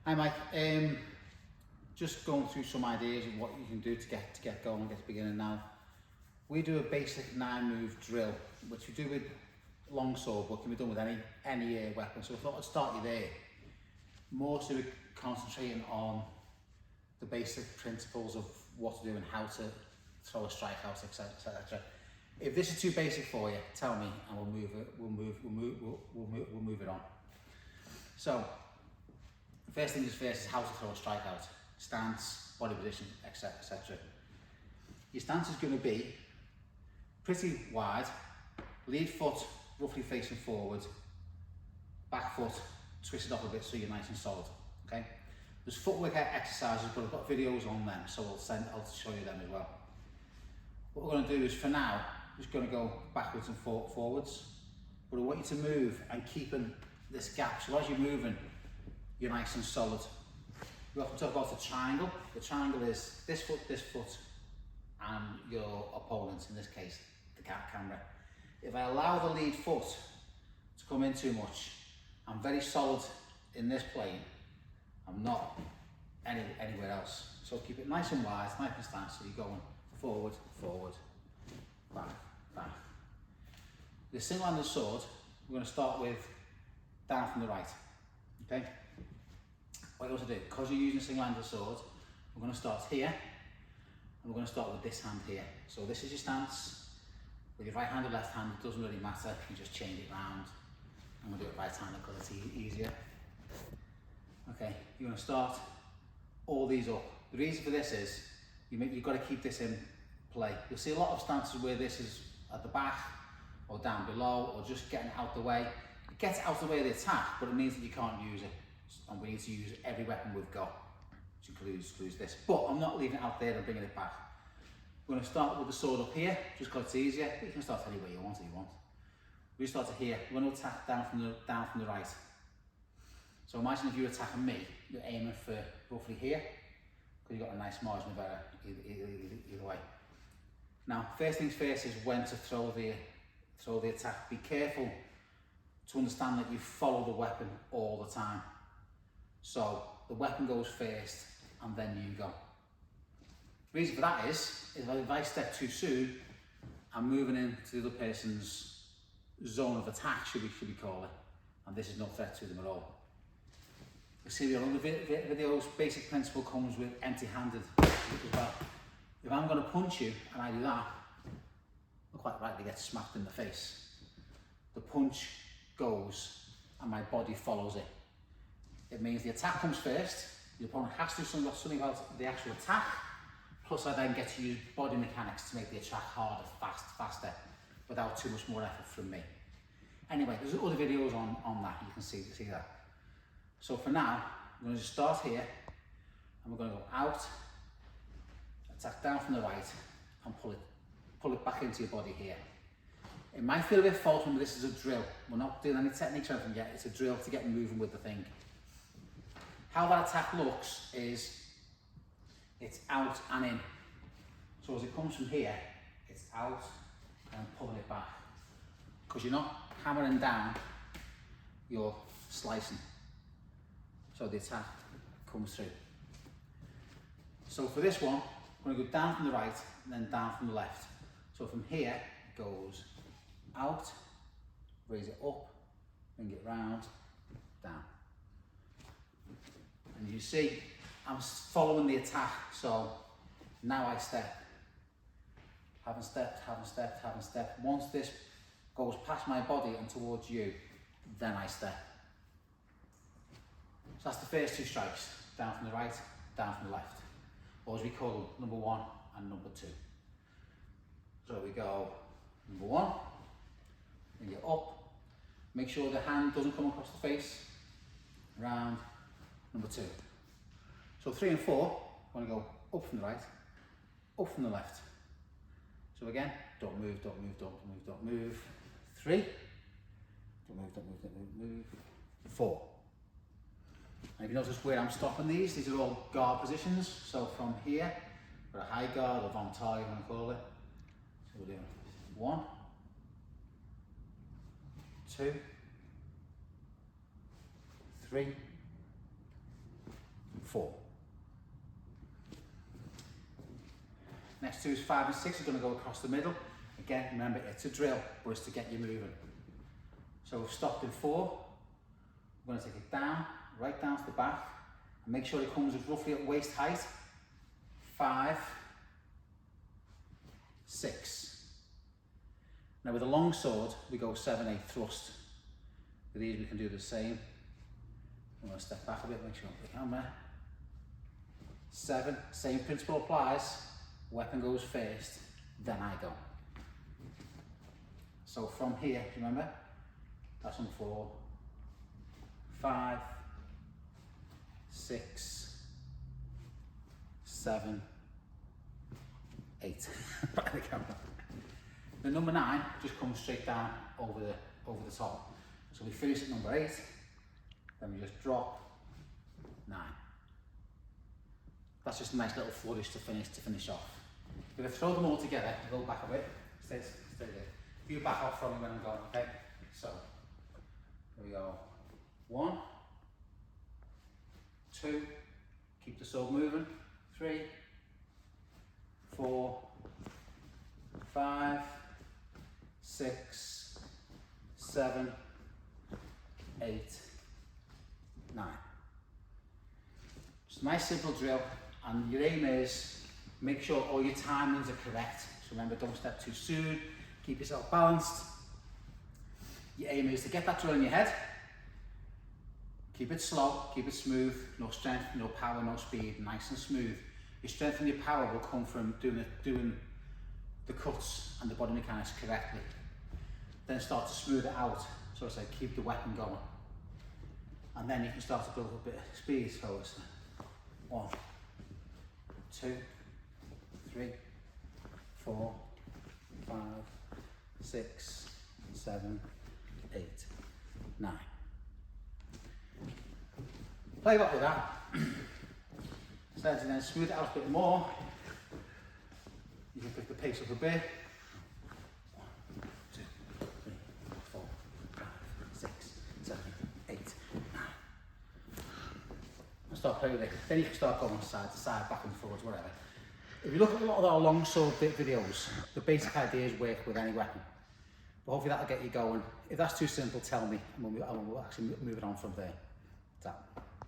Hi Mike, just going through some ideas of what you can do to get going and get to beginning now. We do a basic 9-move drill, which we do with longsword, but can be done with any weapon. So I thought I'd start you there. More so concentrating on the basic principles of what to do and how to throw a strike out, etc. If this is too basic for you, tell me and we'll move it on. So first thing is first is how to throw a strike out. Stance, body position, etc. Your stance is going to be pretty wide, lead foot roughly facing forward, back foot twisted off a bit so you're nice and solid. Okay. There's footwork exercises, but I've got videos on them, so I'll show you them as well. What we're going to do is, for now, just going to go backwards and forwards, but I want you to move and keeping this gap. So as you're moving, you're nice and solid. We often talk about the triangle. The triangle is this foot, and your opponent, in this case, the camera. If I allow the lead foot to come in too much, I'm very solid in this plane. I'm not anywhere else. So keep it nice and wide, nice and stance, so you're going forward, back. The single-handed sword, we're going to start with down from the right. Okay? What you also do, because you're using a single-handed sword, we're going to start here, and we're going to start with this hand here. So this is your stance. With your right hand or left hand, it doesn't really matter. You just change it round. I'm going to do it right-handed because it's easier. Okay, you're going to start all these up. The reason for this is you've got to keep this in play. You'll see a lot of stances where this is at the back or down below or just getting it out the way. It gets it out the way of the attack, but it means that you can't use it. And we need to use every weapon we've got, which includes this. But I'm not leaving it out there and bringing it back. We're going to start with the sword up here, just because it's easier. You can start anywhere you want if you want. We start to here. We're going to attack down from the right. So imagine if you're attacking me, you're aiming for roughly here, because you've got a nice margin of error either way. Now, first things first is when to throw the attack. Be careful to understand that you follow the weapon all the time. So the weapon goes first, and then you go. The reason for that is if I step too soon, I'm moving into the other person's zone of attack, should we call it, and this is no threat to them at all. You see on other videos, basic principle comes with empty-handed as well. If I'm going to punch you and I do that, I'm quite likely to get smacked in the face. The punch goes and my body follows it. It means the attack comes first, the opponent has to do something about the actual attack, plus I then get to use body mechanics to make the attack harder, faster, without too much more effort from me. Anyway, there's other videos on that, you can see that. So for now, we're going to just start here, and we're going to go out, attack down from the right, and pull it back into your body here. It might feel a bit false when this is a drill. We're not doing any techniques or anything yet, it's a drill to get moving with the thing. How that attack looks is, it's out and in. So as it comes from here, it's out and pulling it back. Because you're not hammering down, you're slicing. So the attack comes through. So for this one, we're going to go down from the right and then down from the left. So from here, it goes out, raise it up, bring it round, down. And you see, I'm following the attack. So now I step. Haven't stepped. Once this goes past my body and towards you, then I step. So that's the first two strikes, down from the right, down from the left. Or as we call them, number 1 and number 2. So we go number 1, bring it up, make sure the hand doesn't come across the face, round, number 2. So 3 and 4, we're going to go up from the right, up from the left. So again, don't move. 3, don't move. 4. And if you notice where I'm stopping these are all guard positions. So from here, we're a high guard or on target, I'm going to call it. So we're doing 1, 2, 3, 4. Next two is 5 and 6 are going to go across the middle. Again, remember, it's a drill, but it's to get you moving. So we've stopped in 4. We're going to take it down, right down to the back, and make sure it comes roughly at waist height. 5, 6. Now with a long sword, we go 7/8 thrust. With these, we can do the same. I'm going to step back a bit, make sure I'm the camera. 7, same principle applies. Weapon goes first, then I go. So from here, do you remember? That's on 4, 5, 6, 7, 8. Back the camera. The number 9 just comes straight down over the top. So we finish at number 8, then we just drop 9. That's just a nice little flourish to finish off. We're going to throw them all together, go back a bit, stay there. You back off from me when I'm going, okay? So, here we go. 1, 2, keep the sword moving. 3, 4, 5, 6, 7, 8, 9. Just a nice simple drill, and your aim is make sure all your timings are correct. So remember, don't step too soon, keep yourself balanced. Your aim is to get that drill in your head, keep it slow, keep it smooth, no strength, no power, no speed, nice and smooth. Your strength and your power will come from doing the cuts and the body mechanics correctly. Then start to smooth it out. So I say keep the weapon going. And then you can start to build a bit of speed. So it's 1, 2, 3, 4, 5, 6, 7, 8, 9. Play back with that. Start to then smooth it out a bit more. You can pick the pace up a bit. 1, 2, 3, 4, 5, 6, 7, 8, 9. And start playing with it. Then you can start going side to side, back and forwards, whatever. If you look at a lot of our long sword videos, the basic ideas work with any weapon. But hopefully that'll get you going. If that's too simple, tell me, and we'll actually move it on from there. That.